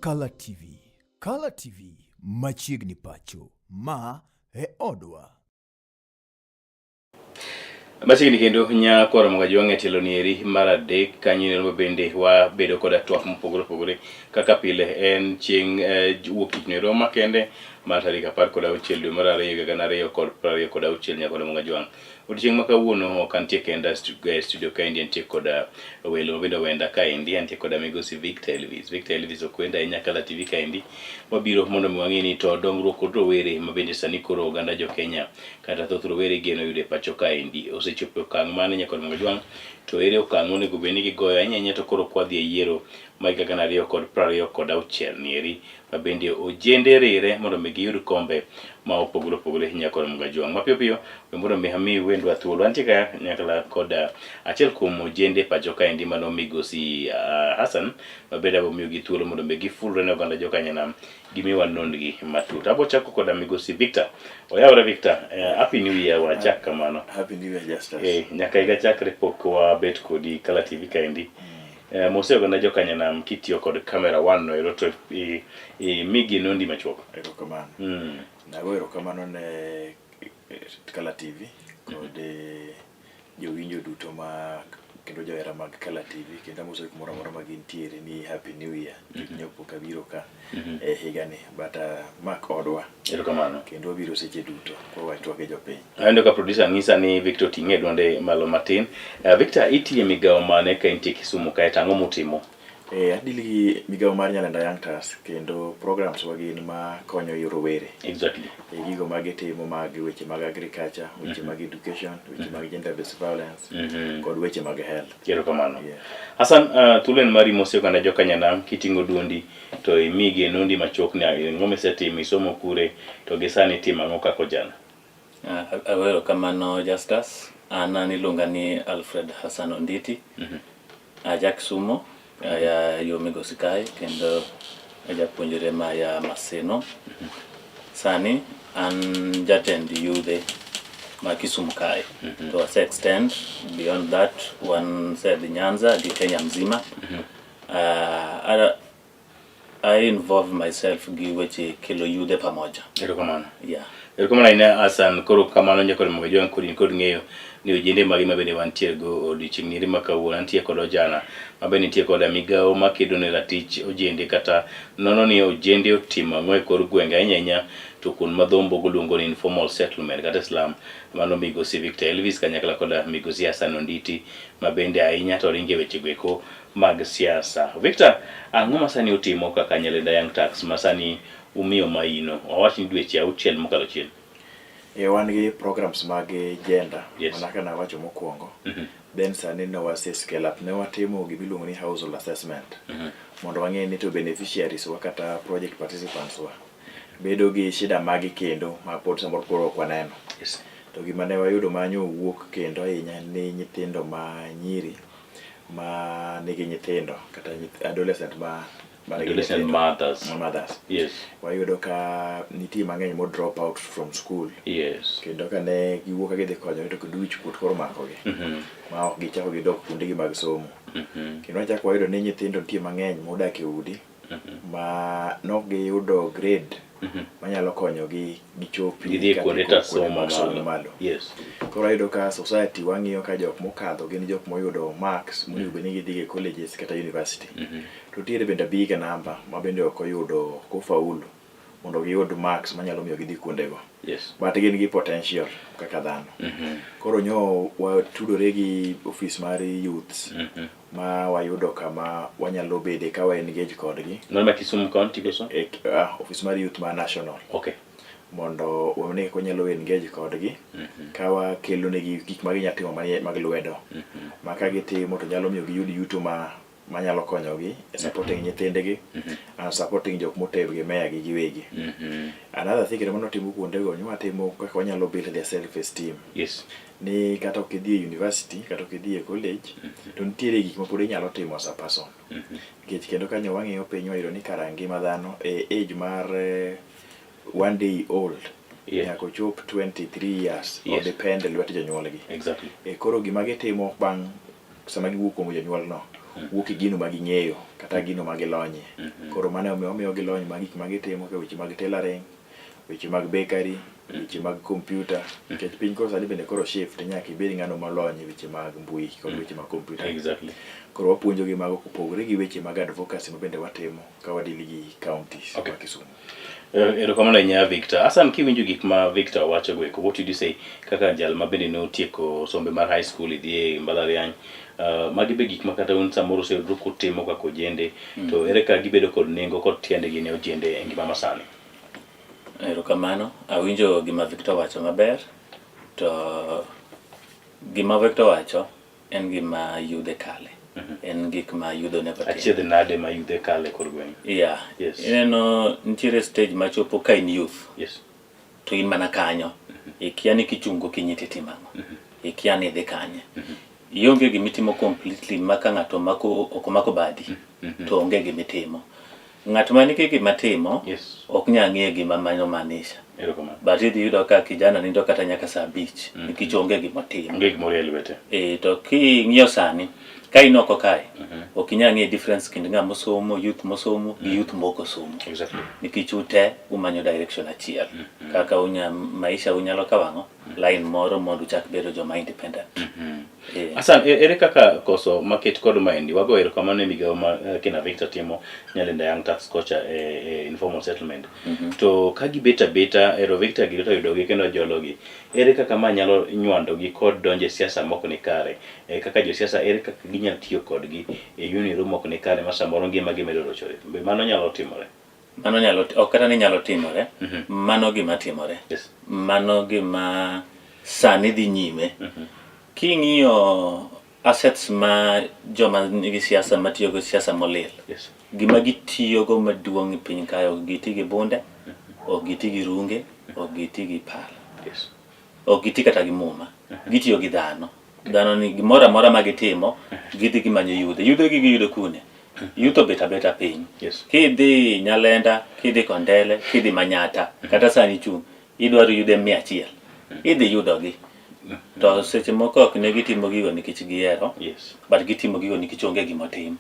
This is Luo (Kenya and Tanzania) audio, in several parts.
Color TV. Color TV machiegni pacho. Ma e odwa. Masigni kendo nya koro mga jonge telo nieri marade kanyine no bende wa bedo koda twak mopogore kaka pile en chieng wuok ne Roma kende mar tarik 16 dwe mar ariyo higa 2026 nya koda mga jwang odiochieng makawuono kantie kenda studio ka Indian tie koda welo bendo wenda ka Indian tie koda migosi Victor Elvis okwenda e Nyakala TV ka Indi wabiro mondo mwang'ini to dongruok kod rowere mabende sani koro oganda jo Kenya kata thoth rowere geno yude pacho ka Indi osechopo okang' mane nyakod mga jwang to ere okang' monego bed ni gigoyo ahinya to koro kwadhi e yiero ma higa 2026 nieri mabende ojende rire mondo mi giyud kombe ma opogore nyakod mga jwang mapiyo mondo mi hami wendwa thuolo antie ka nyakla koda achiel kuom ojende pacho ka Indi mano migosi Hassan mabende abomiyo gi thuolo mondo mi gifulre ne oganda jo Kenya gimiwa nondgi matut. Abo chako koda migosi Victor. Oyawre Victor, happy new year wa chak kamano. Happy new year Justus. Nyaka iga chakre pok wa bet kodi Kala TV ka Indi. Mose oganda jo Kenya kitiyo kod camera one no eroto migi nondi machuok. Erokamano. Nago erokamano ne Kala TV kod jowinjo duto ma kendo johera mag Kala TV kendo mose kumoro amora ma gintiere ni happy new year nyopo kabiro ka e higani bata mak odwa erokamano kendo biro seche duto kwa watwage jopiny ando ka producer ngisa ni Victor tinge donde malo matin. Victor itie migawo mane ka intie Kisumu kae tang'o mutimo? Adili migawo mar Nyalenda Young Turks kendo programs wagin ma konyo rowere. Exactly. Gigo magitimo mag weche mag agriculture, weche mag education, weche mag gender based violence, kod weche mag health. Erokamano. Hassan, tulen mari mose oganda jo Kenya kitingo duondi to imigi nondi machuok ni ng'ome setimo isomo kure to gisani timo ang'o kako jana? Awero kamano Justus, ana niluonga ni Alfred Hassan Onditi. Aja Kisumu ya yo migosi kae kendo japuonjre ma ya Maseno. Sani an jatend yudhe ma Kisumu kae. To as extend beyond that one said Nyanza di Kenya mzima. I involve myself gi weche kelo yudhe pamoja. Erokamano. Yeah. Erokamano ina Hassan koro kamano nyakod mga jwang kod ng'eyo ni ojende magi mabende wantiere go odiochieng' niri makawuono antie kod ojana mabende nitie koda migawo makedo ne ratich ojende kata nono ni ojende otimo ang'o e kor gwenge ahinya to kun madhombo luongo ni informal settlement kata slum mano migosi Victor Elvis kanyakla koda migosi Hassan Onditi mabende ahinya to ringe weche gweko mag siasa. Victor, ang'o masani utimo kaka Nyalenda Young Turks masani umiyo maino awach ni dweche 6 mokalo chien? Wan gi programs mag gender Yes. na wacho mokwongo. Then sani no wase scale up ne watimo gibiluongo ni household assessment. Mondo wang'e ni to beneficiaries wa kata project participants wa bedo gi shida magi kendo ma pod samoro poro ok waneno. Yes. To gima ne wayudo manyo wuok kendo ahinya ni nyithindo ma nyiri ma nigi nyithindo kata adolescent Adolescent mothers. Yes. Wayudo ka nitie mang'eny mo drop out from school. Yes. Kendo ka ne giwuok ka gidhi konyo to giduch kut koro makogi. Ma ok gichako gidok kuondegi mag somo. Kendo wachako wayudo ni nyithindo nitie mang'eny modak e udi ma nok giyudo grade manyalo konyogi gichopi Gidhi kuonde ta somo malo. Yes. Koro ayudo ka society wang'iyo ka jok mokadho gin jok moyudo marks moyudo ni gidhi e colleges kata university. To tiere bende big number ma bende ok oyudo kofaulu mondo giyud marks manyalo miyo gidhi kuondego. Yes. But gin gi potential kaka dhano. Koro nyo watudore gi office mar youths ma wayudo kama wanyalo bede ka wa engage kodgi. Noma Kisumu County koso? Office mar youth ma national. Okay. Mondo wane ko nyalo engage kodgi ka wa kelo negi gik ma ginyatimo mag lwedo ma ka gitimo to nyalo miyo giyud yuto manyalo konyogi e supporting nyithindegi and supporting jok motebgi meya gi giwegi. Another thing that timo kuondego nywa timo kaka wanyalo build their self esteem. Yes. Ni kata okidhi e university kata okidhi e college to nitiere gik mapod inyalo timo as a person. Nikech kendo kanyo wang'iyo piny wayudo ni kara ngima dhano e age mar 1 day old nyaka chop 23 years o depend lwet jonyuolgi. Exactly. Koro gima gitimo bang' sama giwuok kuom jonyuol no wuok e gino ma ging'eyo kata gino ma gilonye. Koro mano omiyo gilony mag gik ma gitimo ka weche mag tailoring, weche mag bakery, weche mag computer. Nikech piny koro sani bende koro shift nyaka ibed ng'ano molony e weche mag mbui kod weche mag computer. Exactly. Koro wapuonjogi mago kopogore gi weche mag advocacy ma bende watimo ka wadili gi counties ma Kisumu. Erokamano ahinya Victor. Hassan, kiwinjo gik ma Victor wacho go eko, what did you say kaka jal ma bende notieko sombe mar high school idhi e mbalariany, magi be gik ma kata un samoro oseyudo kutimo kaka ojende, to ere ka gibedo kod nengo kod tiendegi ne ojende e ngima masani? Erokamano, awinjo gima Victor wacho maber, to gima Victor wacho en gima yudhe kale. En gik ma yudho ne patin. Achiedh nade ma yudhe kale kor gweng'? Yeah. Yes. Ineno nitiere stage ma chopo ka in youth. Yes. To in mana kanyo. Ikia ni kichungo kinyiti timang'o. Ikia ni idhi kanye. Ionge gimitimo completely maka ng'ato okomako badi. To onge gimitimo. Ng'at ma nigi gima timo, Yes. ok nya ng'e gima manyo maanisha. Erokamano. But idhi yudo ka kijana nindo kata nyaka saa 5 nikech onge gima timo. Onge gimoro e lwete. To king'iyo sani ka inoko kae, ok inya ng'e difference kind ng'ama osomo, youth mosomo gi youth moko somo. Exactly. Nikech ute umanyo direction achiel. Kaka maisha unyalo kawang'o line moro mondo uchak bedo joma independent. Hassan, ere kaka koso market kod maendi wago erokamano e migawo ma kina Victor timo Nyalenda Young Tax Kocha e informal settlement. To ka gibet abeta ero Victor girito yudogi kendo jologi, ere kaka ma nyalo nywandogi kod donje siasa mok ni kare, kaka jo siasa ere kaka ginyalo tiyo kodgi e yuniro mok ni kare ma samoro ngima gi medo rochore? Be mano nyalo timore? Mano ok kata ni nyalo timore, mano gima timore. Yes. Mano gima sani dhi nyime. King'iyo assets ma joma nigi siasa matiyo go siasa molil. Yes. Gima gitiyogo maduong' e piny kae, ok giti gi bunde, ok giti gi runge, ok giti gi pala. Yes. Ok giti kata gi muma. Gitiyo gi dhano. Dhano ni gimoro amora ma gitimo, gidhi gimanyo yudhe. Yudhe gi giyudo kune. Yuto beta piny. Yes. Kidhi Nyalenda, kidhi Kondele, kidhi Manyata, kata sani chung', idwaro yudhe 100. Idhi yudogi. To seche moko ok ne gitimo gigo nikech gihero. Yes. But gitimo gigo nikech onge gima tim.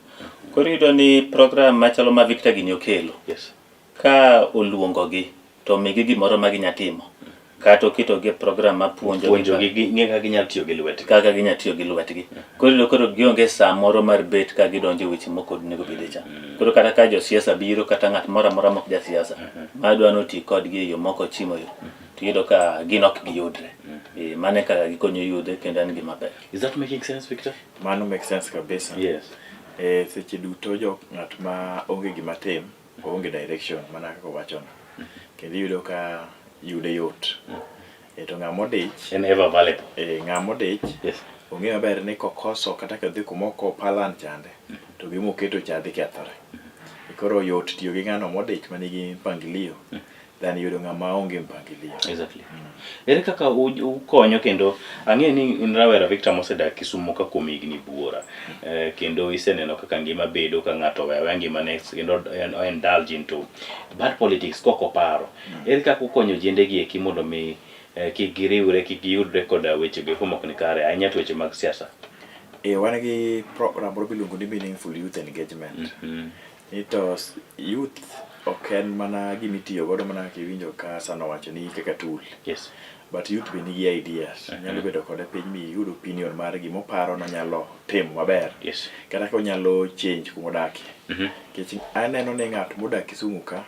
Koro iyudo ni program machalo ma Victor gini okelo. Yes. Ka oluongogi to migi gimoro ma ginya timo. Kata oketogi e program ma puonjogi ng'e kaka ginyalo tiyo gi lwetgi. Kaka ginya tiyo gi lwetgi. Koro gionge saa moro mar bet ka gidonjo e weche moko nego bede cha. Koro kata ka jo siasa biro kata ng'at moro amora mok ja siasa ma dwa noti kodgi e yo moko chimo yo. Tiyudo ka gin ok giyudre. Mane kaka gikonyo yudhe kendo en gima ber. Is that making sense, Victor? Mano make sense kabisa. Yes. Seche duto ng'at ma onge gima tim, onge direction mana kaka wachono. Kendo iyudo ka yude yot. To ng'ama odich En ever valuable. Ng'ama odich Yes. ong'e maber ni kokoso kata kadhi kumoko palan chande to gimoketo cha dhi kethore. Koro yot tiyo gi ng'ano modich manigi mpangilio than yudo ng'ama onge mpangilio. Exactly. Ere kaka ukonyo kendo ang'e ni in rawera Victor mosedak Kisumo ka kuom higni buora, kendo iseneno kaka ngima bedo ka ng'ato wewe ngima ne kendo indulge into bad politics koko paro. Ere kaka ukonyo jendegi eki mondo mi kik giriwre, kik giyudre kod weche go mok ni kare, ahinya to weche mag siasa? Wan gi program moro miluongo ni Meaningful Youth Engagement. Ito youth ok en mana gimitiyo godo mana kiwinjo ka Sano wacho ni kaka tool. Yes. But youth be nigi ideas. Nyalo bedo kode piny miyudo opinion mar gimoparo no nyalo timo maber. Yes. Kata ka onyalo change kumodakie. Kech aneno ni ng'at modak Kisumu ka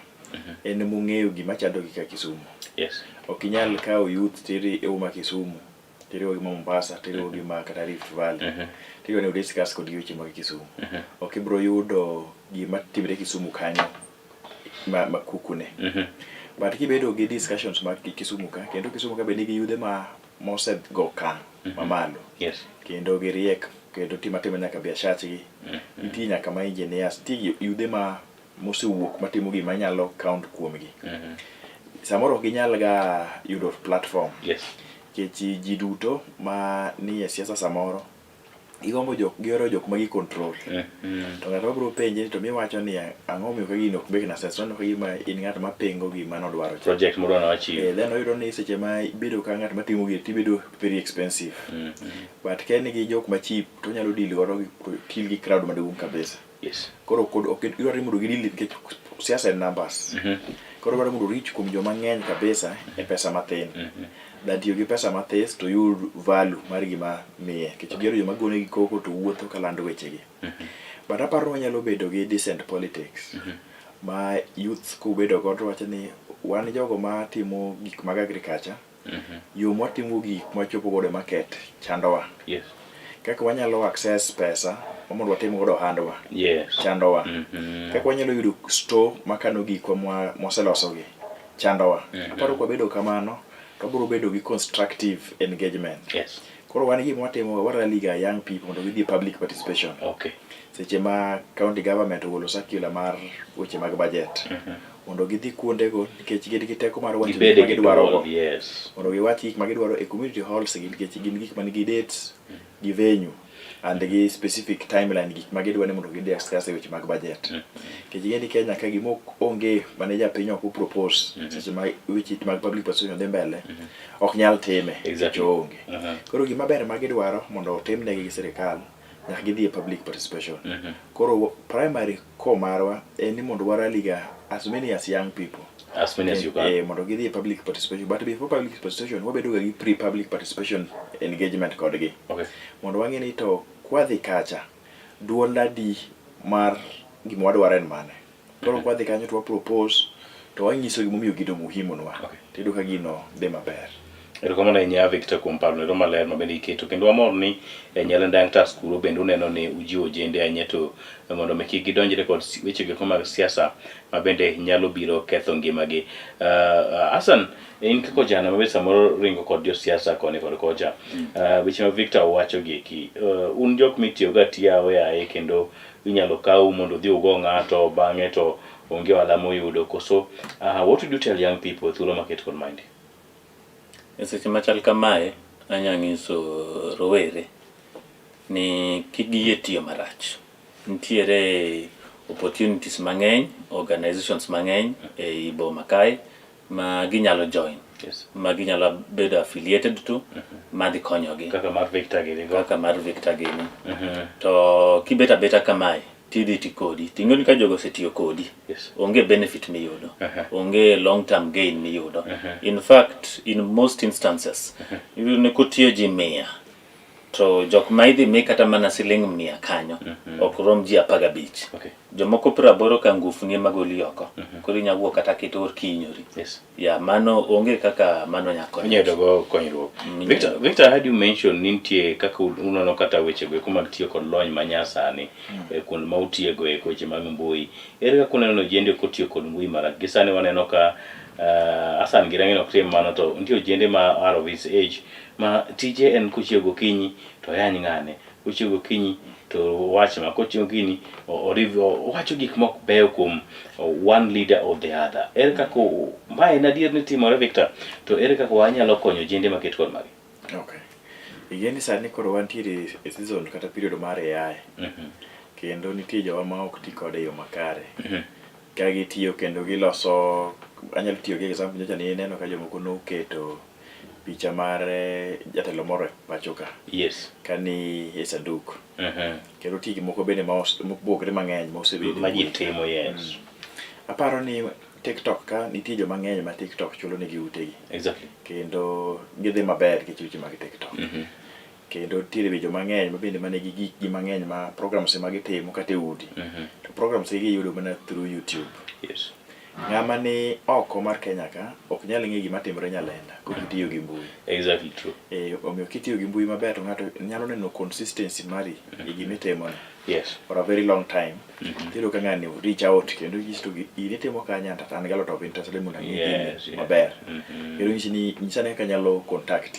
en mong'eyo gima chando gi ka Kisumu. Yes. Ok inyal kawo youth tiri e uma Kisumu, tiri gi Mombasa, tiri gi ma kata Rift Valley. Tiri ni discuss kod weche mag Kisumu. Ok ibro yudo gima timre Kisumu kanyo ma kukune. But kibedo gi discussions mag Kisumu ka, kendo Kisumu ka be nigi yudhe ma mose go kan mamalo. Yes. Kendo giriek, kendo timo nyaka biashara gi. Nitie nyaka ma engineers, nitie yudhe ma mosewuok matimo gima nyalo count kuomgi. Samoro ginyal ga yudo platform. Yes. Kechi ji duto ma ni e siasa samoro igombo gioro jok ma gi control. To ng'ato biro penje to mi wacho ni ang'o miyo ka gino ok make sense, no gima in ng'at ma pengo gima no dwaro project moro na achieve. Then oyudo ni seche ma bedo ka ng'at matimo gini tibedo very expensive. But ka en gi jok ma cheap to nyalo deal godo deal gi crowd maduong' kabisa. Yes. Koro ok idwaro mondo gi deal nikech siasa en numbers. Koro dwaro mondo reach kuom joma ng'eny kabisa e pesa matin. That tiyo gi pesa mathis to yud value mar gima miye. Kech gero joma gone gi koko to wuotho kalando weche gi. But aparo wanyalo bedo gi decent politics. Ma youth kubedo godo wacho ni wan jogo ma timo gik mag agriculture. Yo mwatimo gik mwachopo godo market chandowa. Yes. Kaka wanyalo access pesa mondo watimo godo ohandwa. Yes. Chandowa. Kaka wanyalo yudo store makano gik mwaseloso gi. Chandowa. Aparo kwa bedo kamano to biro bedo gi constructive engagement. Yes. Koro wan gima watimo waraliga young people mondo gidhi public participation. Okay. Seche ma county government ogolo circular mar weche mag budget. Mondo gidhi kuonde go nikech gin gi teko mar wacho gik ma gidwaro. Yes. Mondo giwach gik ma gidwaro e community halls nikech gin gik ma nigi dates gi venue and gi specific timeline gik ma gidwaro mondo gidhi discuss weche mag budget. Nikech gin Kenya ka gimo onge manager piny ok propose seche ma weche mag public participation dhi mbele ok nyal time. Exactly. Onge. Koro gima ber ma gidwaro mondo otimnegi gi sirikal nyaka gidhi e public participation. Koro primary core marwa en ni mondo waraliga as many as young people. As many as you can. Mondo gidhi e public participation. But before public participation, wabedo gi pre-public participation engagement kodgi. Okay. Mondo wang'e ni to kwadhi kacha, duol adi mar gima wadwaro en mane. Koro kwadhi kanyo to propose to wanyiso gimomiyo gido muhimu nwa. Tido ka gino dhi maber. Erokamano ahinya Victor kuom parno maler mabende iketo kendo wamor ni Nyalenda tas kuro bende uneno ni ujiwo jende ahinya to mondo meki gidonjre kod weche go mag siasa mabende nyalo biro ketho ngimagi. Hassan in kako jana mabe samoro ringo kod jo siasa koni kod koja. Weche ma Victor wacho gi un jok mitiyo ga tiyawo yae kendo inyalo kaw mondo dhi ugo ng'ato bang'e to onge wala moyudo koso. What would you tell young people thuolo maket kod mind? Seche machal kamae anyanyiso rowere ni kigiyie tiyo marach. Nitiere opportunities mang'eny, organizations mang'eny e boma kae ma ginyalo join. Yes. Ma ginyalo bedo affiliated to madhi konyogi. Kaka mar Victor gini. Kaka mar Victor gini. To kibeta beta kamae tidhi tikodi. Ting'oni ka jogo setiyo kodi. Yes. Onge benefit miyudo. Onge long term gain miyudo. In fact, in most instances, iyudo kotiyo ji 100 to jok ma idhi mi kata mana siling 100 kanyo ok rom ji 15. Okay. Jomoko 80 ka ngufu ni magoli oko. Koro inyawuok kata kitor kinyori. Yes. Ya mano onge kaka mano nyako. Nyedo go konyruok. Victor, had you mentioned nintie kaka unono kata weche go kuma tiyo kod lony manyasani kuond ma utiye go e weche mag mbui. Ere kaka uneno jende kotiyo kod mbui mara gisane waneno ka Hassan Girangi ok tim mano to nitie jende ma are of his age ma tije en kuchiyo gokinyi to yany ng'ane kuchiyo gokinyi to wach ma kochiyo gini wacho gik mok beyo kuom one leader of the other. Ere kaka ma en adier ni timore Victor to ere kaka wanyalo konyo jende maket kod magi? Okay. Igeni sani koro wantiere e season kata period mar AI. Kendo nitie jowa ma ok ti kode yo makare. Ka gitiyo kendo giloso anyalo tiyo gi example nyocha ni neno ka jomoko noketo picha mar jatelo moro e pacho ka. Yes. Kani e sanduk. Kendo tigi moko bende mopogre mang'eny mosebedo. Ma ji timo, yes. Aparo ni TikTok ka nitie joma ng'eny ma TikTok chulo negi utegi. Exactly. Kendo gidhi maber gi weche mag TikTok. Kendo tiere joma ng'eny ma bende manigi gik gi mang'eny ma programs ma gitimo kata e udi. To programs gi giyudo mana through YouTube. Yes. Ng'ama ni oko mar Kenya ka ok nyal ng'e gima timore Nyalenda kitiyo gi mbui. Exactly true. Omiyo kitiyo gi mbui maber to ng'ato nyalo neno consistency mari e gima itimo. Yes. For a very long time. Tiro ka ng'ani reach out kendo gisto gi itimo kanya an galo top interest le muna ng'e maber. Kendo nyisane ka nyalo contact.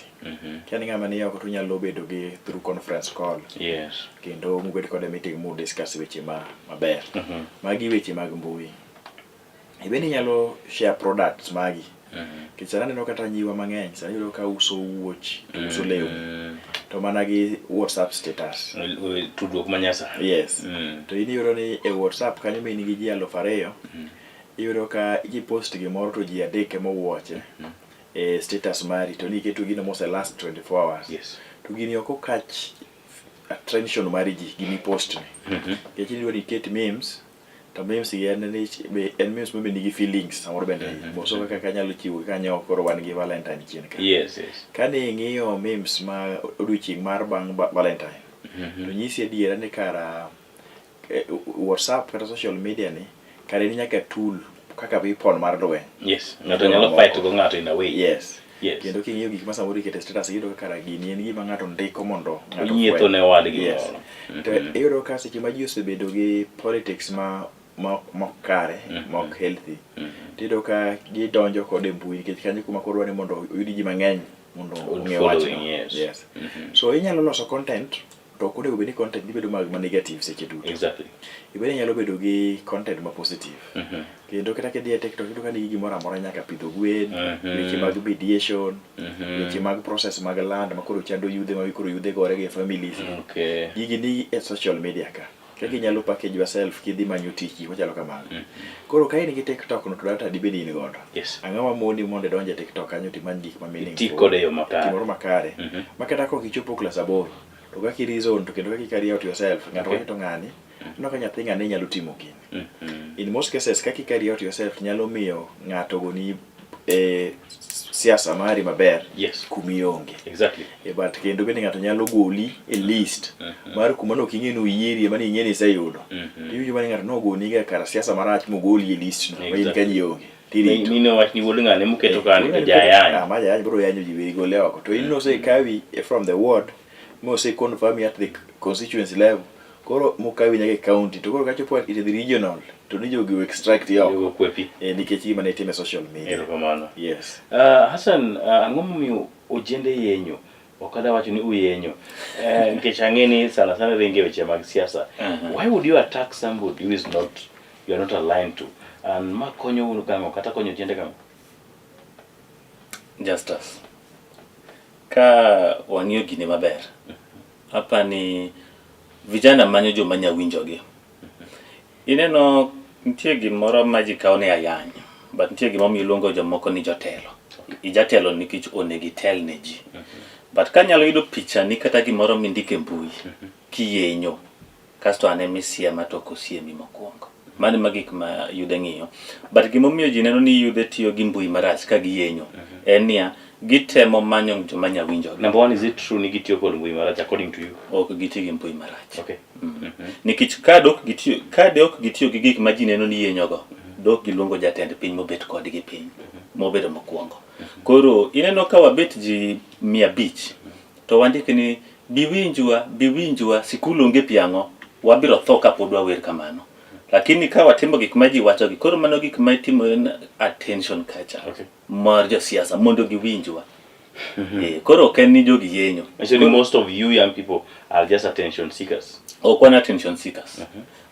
Kani ng'ama ni oko to nyalo bedo gi through conference call. Yes. Kendo mubed kod meeting mu discuss weche maber. Magi weche mag mbui. Ibeni nyalo share products magi. Kichana neno kata nyiwa mang'eny, sani yudo ka uso wuoch, uso lewni. to mana gi WhatsApp status. Tudruok manyasa. Yes. To in iyudo ni e WhatsApp kanyo ma in gi ji 2,000, iyudo ka ipost gimoro to ji 3 ema owuoche e status mari, to niketo gino mose last 24 hours. Yes. To gini ok okach attention mari ji gini post ni. Kech iyudo ni iket memes, to memes gi en memes ma nigi feelings samoro bende boso kaka kanyalo chiwo kanyo koro wan gi Valentine chien ka. Yes. Kane ing'iyo memes ma odiochieng' mar bang' Valentine, to nyisi adiera ni kara WhatsApp kata social media ni kare ni nyaka tool kaka weapon mar lweny. Yes. Ng'ato nyalo fight go ng'ato in a way. Yes. Yes. Kendo king'iyo gik ma samoro ikete status iyudo kara gini en gima ng'ato ndiko mondo ng'ato Onyieto ne wadgi. Yes. To iyudo ka seche ma ji osebedo gi politics mok kare, mok healthy, tiyudo ka gidonjo kod e mbui nikech kanyo kuma koro dwani mondo oyudi ji mang'eny mondo ong'e wachno. Yes. So inyalo loso content, to ok onego bed ni content ni bedo ma negative seche duto. Exactly. Ibede nyalo bedo gi content ma positive. Kendo kata kidhi e TikTok iyudo ka nigi gimoro amora nyaka pidho gwen, weche mag mediation, weche mag process mag land ma koro chando yudhe ma koro yudhe gore gi families. Okay. Gigi ni e social media ka. Kaka inyalo package yourself kidhi manyo tich machalo kamano. Koro ka in gi TikTok no to data dibed in godo. Yes. Ang'ama moni mondo donje TikTok kanyo timany gik ma meaningful. Tik kode yo makare. Timoro makare. Makata ko kichopo class 8 to kaka reason to kendo kaka carry out yourself ng'ato wacho to ng'ani no ka nyathi ng'ane nyalo timo gini. In most cases kaka carry out yourself nyalo miyo ng'ato goni siasa mari maber. Yes. Kumionge. Exactly. But kendo bende ng'ato nyalo goli e list mar kuma no king'e no yieri mani ing'eni iseyudo. Iyudo mani ng'ato no goni ga kar siasa marach mogoli e list no ma in kanyi onge. Ni no wach ni wuod ng'ane muketo kan jayany. Ma jayany bro yanyo ji we gole oko. To in no say kawi from the ward mo say confirm at the constituency level. Koro mukawi nyaka county to koro kachopo at the regional to ni jogi extract yao. Yo kwepi. Nikech gima ne time social media. Erokamano. Yes. Hassan, ang'o momiyo ojende yenyo? Okada wacho ni uyenyo. Nikech ang'eni sana ringe weche mag siasa. Why would you attack somebody who is not, you are not aligned to? And ma konyo unu kang'o kata konyo ojende kang'o? Justus. Ka wang'iyo gine maber. Hapa ni vijana manyo joma nyawinjogi. Ineno nitie gimoro ma ji kawo ne ayany, but nitie gimoro miluongo jomoko ni jotelo. Ijatelo nikech onegi tel ne ji. But ka nyalo yudo picha ni kata gimoro mindike mbui, kiyenyo, kasto ane misiema to kosiemi mokwongo. Mane magik ma yude ng'iyo. But gimomiyo ji neno ni yude tiyo gi mbui marach ka giyenyo. En niya, gitemo manyo joma nyawinjogi. Number one, is it true ni gitiyo kod mbui marach according to you? Ok gitiyo gi mbui marach. Okay. Nikech kadok gitiyo gi gik ma ji neno ni yenyogo, dok giluongo jatend piny mobet kodgi piny, mobedo mokwongo. Koro ineno ka wabet ji 500 to wandike ni biwinjwa sikul onge piang'o, wabiro tho kapod wawer kamano. Lakini ka watimo gik ma ji wachogi, koro mano gik ma itimo en attention culture. Okay. Mar josiasa mondo giwinjwa. Koro ok en ni jogi yenyo. Actually, most of you young people are just attention seekers. Ok wan attention seekers.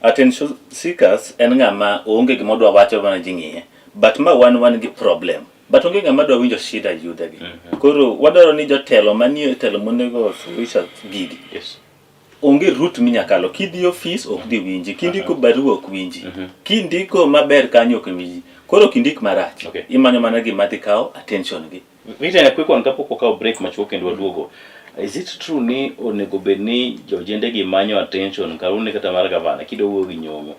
Attention seekers en ng'ama onge gimodwa wacho mana ji ng'iye. But ma wan gi problem. But onge ng'ama dwa winjo shida yudegi. Koro wadwaro ni jotelo manie telo monego suluhisha gigi. Yes. Onge root minyakalo. Kidhi office ok di winji, kindiko barua ok winji. Kindiko maber kanyo ok winji. Koro kindik marach. Okay. Imanyo mana gima dhi kawo attention gi. Victor, na quick one kapok wakaw break machuok kendo waduogo. Is it true ni onego bed ni jojende gi manyo attention karune kata mar gavana kidogo gi nyongo?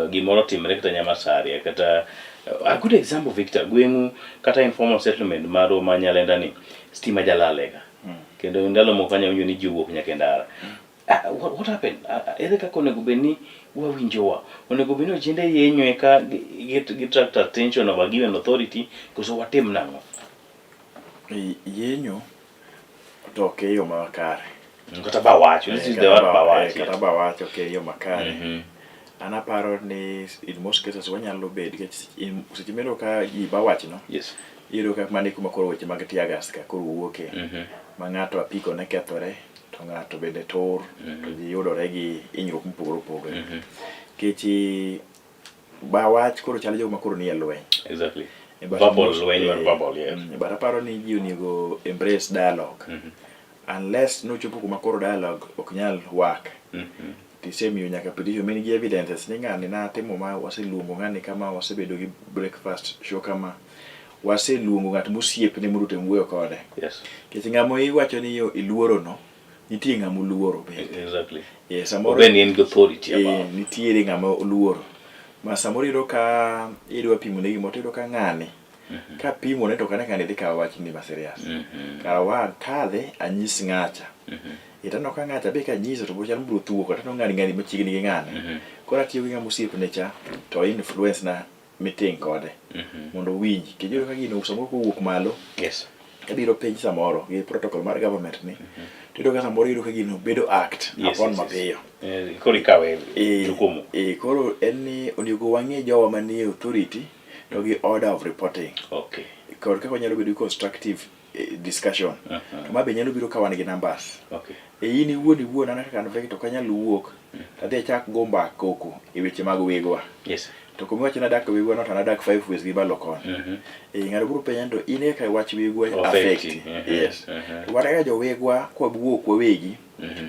Gimoro timre kata Nyamasaria kata a good example Victor gweng'u kata informal settlement maro Manyalenda ni stima jalalega. Kendo ndalo moko kanya winjo ni ji wuok nyaka ndara. What happened? Ere kaka onego bed ni wawinjowa? Onego bed ni ojende yenyo eka get attention of a given authority koso watim nang'o? Yenyo to ke yo makare. Kata ba wacho, this is the word ba wacho. Kata ba wacho ke yo makare. Ana paro ni in most cases wanyalo bed seche melo ka ji ba wacho no. Yes. Iro ka mane kuma koro weche mag tiagas ka koro wuoke. Ma ng'ato apiko ne kethore to ng'ato bende tor to ji yudore gi hinyruok mopogore opogore. Kechi ba wach koro chalo joma koro ni e lweny. Exactly. Bubble, when you are bubble, yes. But aparo ni ji onego embrace dialogue. unless nochopo kuma koro dialogue ok nyal work tisemiyo nyaka petition min gi evidences ni ng'ani natimo ma waseluongo ng'ani kama wasebedo gi breakfast show kama waseluongo ng'at mosiep ne mondo tem wuoyo kode kech ng'amo iwacho ni yo iluoro no nitie ng'amo luoro exactly samoro ben in authority about nitie ng'amo luoro ma samoro iro ka idwa pimo ne gimo to ka ng'ani ka pimo ne to kana dhi kawo wach ni ma serious kawa kadhe anyis ng'acha itano ka ng'acha be ka nyiso to bochal bro tuo kata no ng'ani machiegni gi ng'ani kora tiyo gi ng'amo siep ne cha to influence na meeting kode mondo winji kijoro ka gino samoro kowuok malo kabiro page samoro gi protocol mar government ni tido ka samoro yiro ka gino bedo act upon mapiyo koro ikawe jukumu koro en ni onego wang'e jowa manie authority to gi order of reporting kod kaka nyalo bedo constructive discussion to mabe nyalo biro ka wan gi numbers in iwuon ana kaka an to kanyalo wuok tadhi chak go mbak koko e weche mag wegwa to kuma wacho na dak wegwa not anadak 5 ways gi balokon ng'ado biro penyan to in ka wach wegwa affect to wara jo wegwa kwa buok wegi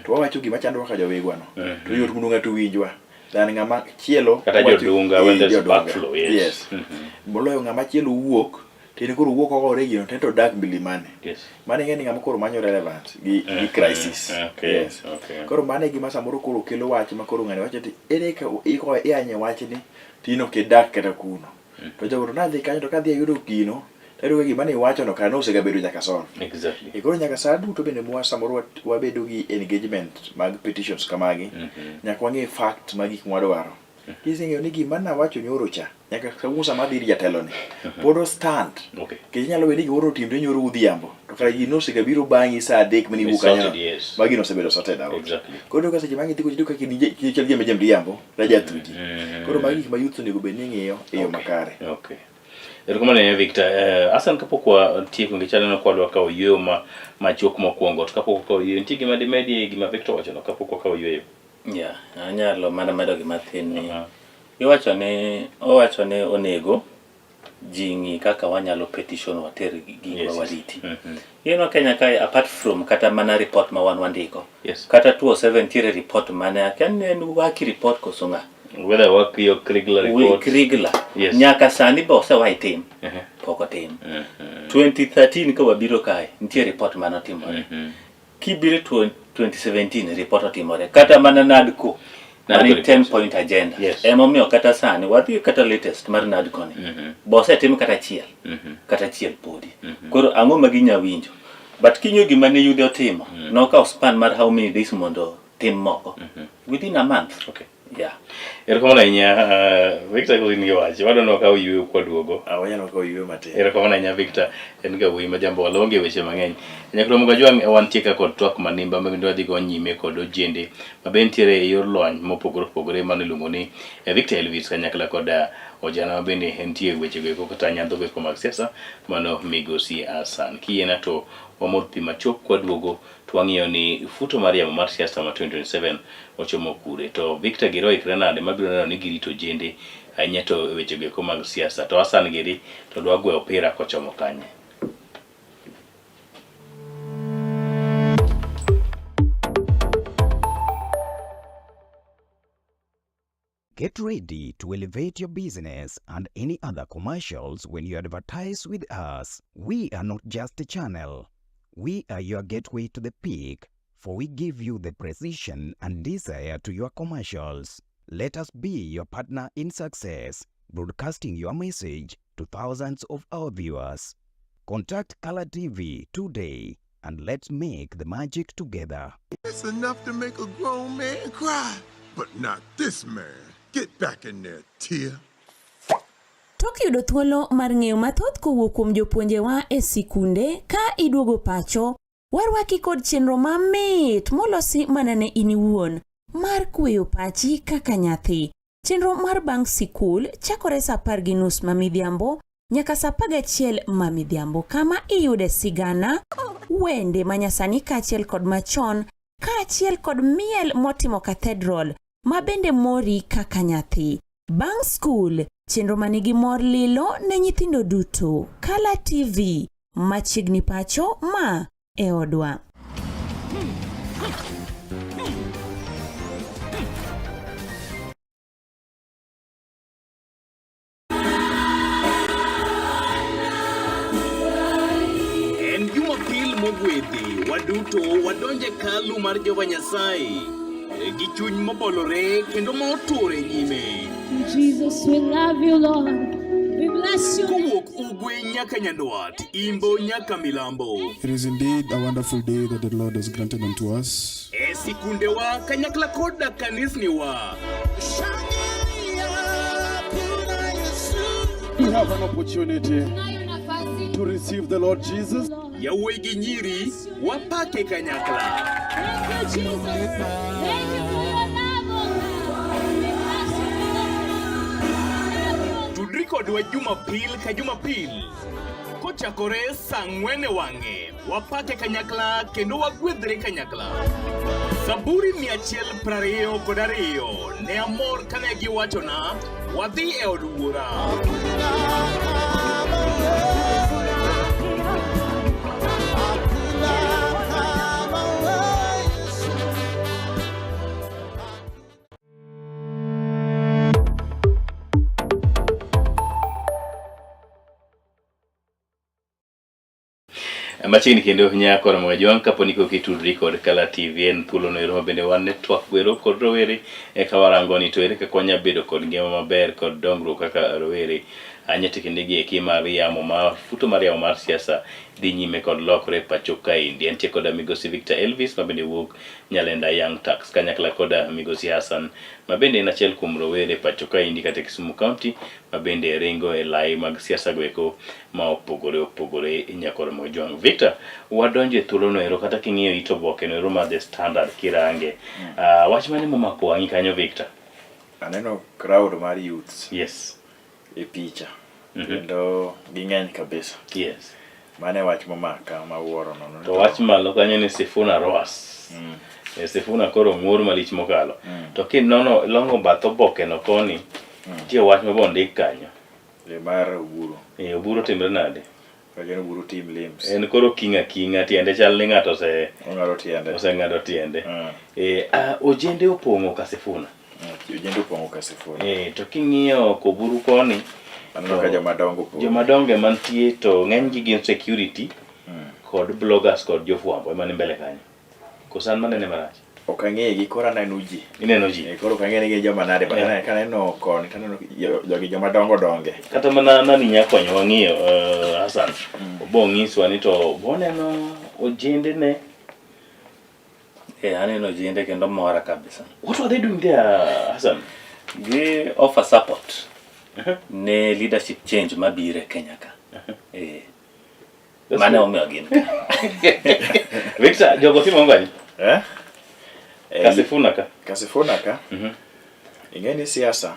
to wacho gima chando ka jo wegwa no to yot mundu ng'ato winjwa dan ng'ama chielo kata jodunga when there's backflow moloyo ng'ama chielo wuok tene koro wuok oko region to dak milimani mane ng'eni ng'ama koro manyo relevance gi crisis koro mane gima samoro koro kelo wach ma koro ng'ani wacho ti ere ka iko ianye wach ni tino ke dak kata kuno to jogo na dhi kanyo to kadhi yudo kino tero gima ne wacho no kana osega bedo nyaka son koro nyaka sadu to bende mwa samoro wabedo gi engagement mag petitions kamagi nyaka wang'e fact mag gik mwadwaro kiseng'eyo ni gima na wacho nyoro cha nyaka kawusa madhiri jatelo ni podo stand kech nyalo bedo gimoro timre nyoro udhiambo to kara gino osega biro bang'i saa 3 mani wuok kanyo magino osebedo sorted out koro ka seche mang'i tiko chido kaka chal jembe jamriambo raja tuji koro magi gik ma youth onego bed ni ng'iyo e yo makare erokamano Victor Hassan kapok watieko ngichaneno kwadwa kawo yweyo machok mokwongo to kapok wakawo yweyo nitie gima dimedi gima Victor wachono kapok wakawo yweyo anyalo mana medo gima thin ni owacho ni onego jingi kaka wanyalo petition water gigwa wariti yeno Kenya kai apart from kata mana report ma wan wandiko kata 207 tiere report mana kan waki report kosonga whether work your Kriegler report nyaka sani bo se wai tim poko tim 2013 ka wabiro kai nitie report mana timore kibire 2017 report otimore kata mana nadko nani 10 point agenda emomiyo kata sani wadhi kata latest mar nadko ni bose tim kata chiel podi koro ang'o maginya winjo but kinyo gima ne yudo timo no ka span mar how many days mondo tim moko within a month erokamano ahinya Victor ko in gi wach wadwano ka oyweyo kwaduogo wanyalo ka oyweyo matin erokamano ahinya Victor en ga wuoyi ma jambo onge weche mang'eny nyakro moga jwang wantie ka kod twak manimba ma bende wadhi go nyime kod ojende ma bende ntiere e yor lony mopogore opogore mano iluongo ni Victor Elvis kanyakla kod ojana ma bende entie weche go kata nyandho go mag siasa mano Migosi Hassan kiena to wamod pi machok kwaduogo to wang'iyo ni futo mar yamo mar siasa ma 2027 ochomo kure to Victor Giro ikre nade mabiro neno ni girito jende ahinya to weche go mag siasa to Hassan giri to dwa gwe opira kochomo kanye. Get ready to elevate your business and any other commercials when you advertise with us. We are not just a channel. We are your gateway to the peak, for we give you the precision and desire to your commercials. Let us be your partner in success, broadcasting your message to thousands of our viewers. Contact Color TV today and let's make the magic together. It's enough to make a grown man cry, but not this man. Get back in there, Tia. Tok yudo thuolo mar ng'eyo mathoth kowuok kuom jopuonjewa e sikunde ka iduogo pacho, warwaki kod chenro mamit molosi mana ne in iwuon mar kweyo pachi kaka nyathi. Chenro mar bang' sikul chakore saa 10:30 mamidhiambo nyaka saa 11 mamidhiambo kama iyude sigana, wende manyasani kaachiel kod machon kaachiel kod miel motimo cathedral ma bende mori kaka nyathi. Bang' skul, chenro manigi mor lilo ne nyithindo duto. Color TV, machiegni pacho ma e odwa. hekalu mar Jehova Nyasaye gi chuny mobolore kendo moture nyime. Jesus, we love you, Lord. We bless you. Kowuok ugwe nyaka nyandwat, imbo nyaka milambo. It is indeed a wonderful day that the Lord has granted unto us. E sikundewa kanyakla koda kanisniwa. We have an opportunity to receive the Lord Jesus. Yawuoyi gi nyiri wapake kanyakla. Thank you, Jesus. Thank you for your love, oh God. Tudri kodwa Jumapil ka Jumapil. Kochakore saa 4 wang'e, wapake kanyakla kendo wagwedhre kanyakla. Zaburi 122 ne amor kane giwachona, wadhi e od wuora. Machiegni kendo nyakoro mga jwang kaponi kokitudri kod Kala TV en thuolo no ero bende wan ne twak wero kod rowere kawarango ni to ere kaka wanya bedo kod ngima maber kod dongruok kaka rowere anyete kende gi eki mar yamo ma futo mar yamo mar siasa dhi nyime kod lokre pacho kaendi. Antie kod migosi Victor Elvis ma bende wuok Nyalenda Young Tax kanyakla kod migosi Hassan ma bende en achiel kuom rowere pacho kaendi kata Kisumu County ma bende ringo e lai mag siasa goeko ma opogore nyakoro mga jwang. Victor, wadonje thuolo no ero kata king'iyo ito boke no ero ma The Standard kirange. Wach mane momako wang'i kanyo Victor? Aneno crowd mar youths. Yes. E picha. Kendo ging'eny kabisa. Yes. Mane wach momaka mawuoro no. To wach malo kanyo ni Sifuna Roas. Sifuna koro ng'ur malich mokalo. To kinono longo bath oboke no koni, tie wach mabondik kanyo. Mar Oburu. Oburu timre nade? Kageno Oburu team limbs. En koro kinga tiende chal ni ng'ato ong'ado tiende. Ojende opong'o ka Sifuna. Ojende opong'o ka Sifuna. To king'iyo koburu koni, aneno ka jomadongo mantie to ng'enygi gin security kod bloggers kod jofwambo ema ni mbele kanyo. Kosan manene marach. Ok ang'egi koro aneno ji. Ineno ji. Koro ok ang'e ni gin joma nade, but kaneno koni taneno jogi joma donge. Kata mana nani nyakonyo wang'iyo Hassan. Obong'iswa ni to boneno ojende ne. Aneno ojende kendo mora kabisa. What were they doing there, Hassan? They offer support ne leadership change mabire Kenya ka. Mane omiyo gin. Victor, jogo timo ngani? Kasifuna ka? Ing'e ni siasa.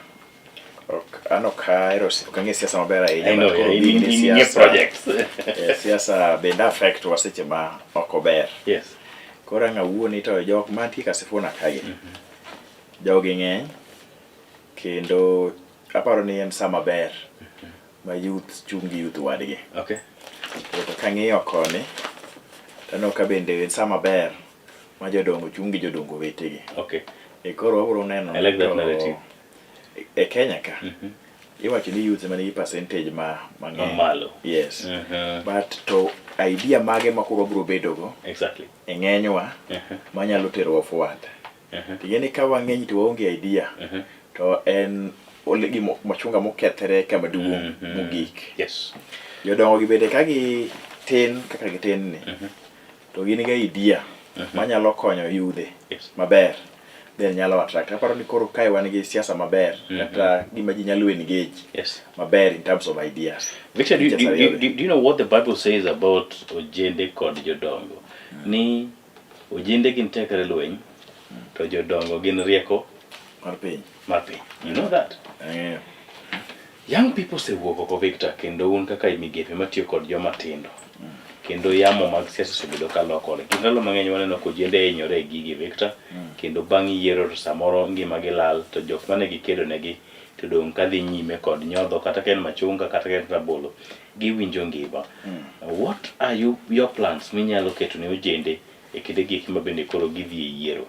Ano kairo kang'e siasa maber ahinya. Ing'e projects. Siasa bende affect wa seche ma ok ober. Yes. Koro ng'awuoni to jok mantie ka Sifuna kagi. Jogi ng'eny. Kendo aparo ni en sama ber ma youth chungi youth wadgi. Okay. To kang'iyo koni tano ka bende en sama ber ma jodongo chungi jodongo wetegi. Okay. Koro wabro neno. I like that narrative. E Kenya ka. Iwacho ni youth mani percentage mang'eny. Malo. Yes. But to idea mage ma koro bro bedogo. Exactly. Ng'enywa manyalo tero forward. Tigeni ka wang'eny to waonge idea. To en olegi machunga mokethre kama duong' mogik. Yes. Jodongo gi bende ka gi tin kaka gi tin ni. To gin ga idea manyalo konyo yudhe maber. Then nyalo attract. Aparo ni koro kai wan gi siasa maber kata gima ji nyalo engage. Yes. Maber in terms of ideas. Victor, do you know what the Bible says about ojende kod jodongo? Ni ojende gin tekre lweny to jodongo gin rieko mar piny. You know that? Yeah. Young people say wuoko Victor kendo un kaka migepe matiyo kod joma tindo. Kendo yamo mag siasa osebedo kalokore. Kindalo mang'eny waneno ko ojende hinyore e gigi Victor. Kendo bang' yiero to samoro ngima gi lal to jok mane gikedo negi to dong' kadhi nyime kod nyodho kata ken machunga kata ken rabolo giwinjo ngima. What are your plans minyalo keto ne ojende e kinde giki ma bende koro gidhi e yiero?